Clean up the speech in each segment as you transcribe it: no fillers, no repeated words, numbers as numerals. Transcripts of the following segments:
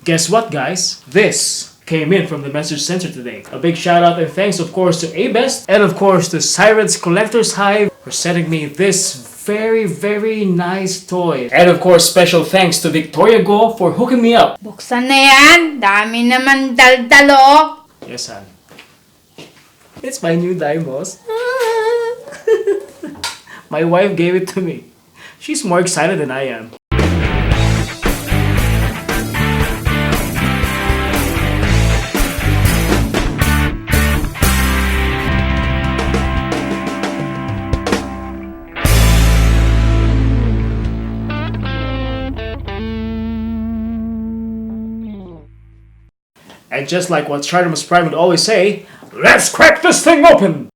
Guess what, guys? This came in from the message center today. A big shout out and thanks of course to A-Best and of course to Siren's Collector's Hive for sending me this very nice toy. And of course special thanks to Victoria Go for hooking me up. Buksan na yan! Dami naman daldalo! Yes, hon. It's my new Daimos. My wife gave it to me. She's more excited than I am. And just like what Chardamus Prime would always say, let's crack this thing open!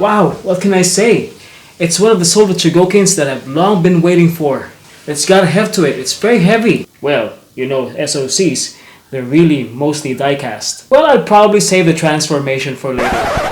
Wow, what can I say? It's one of the Soul of Chogokins that I've long been waiting for. It's got a heft to it, it's very heavy. Well, you know SOCs, they're really mostly die-cast. Well, I'd probably save the transformation for later.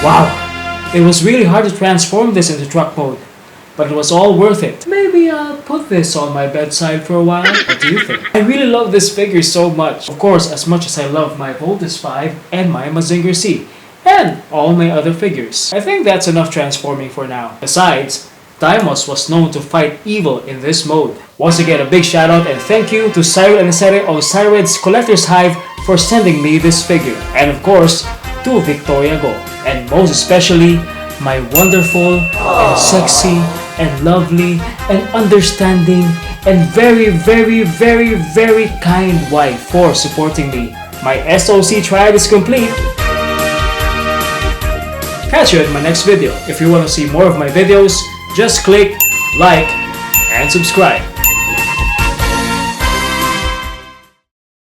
Wow, it was really hard to transform this into truck mode, but it was all worth it. Maybe I'll put this on my bedside for a while. What do you think? I really love this figure so much. Of course, as much as I love my Voltus 5 and my Mazinger C, and all my other figures. I think that's enough transforming for now. Besides, Daimos was known to fight evil in this mode. Once again, a big shout out and thank you to Cyril and Sere of Cyred's Collector's Hive for sending me this figure. And of course, to Victoria Go. And most especially, my wonderful and sexy and lovely and understanding and very kind wife for supporting me. My SOC triad is complete. Catch you in my next video. If you want to see more of my videos, just click like and subscribe.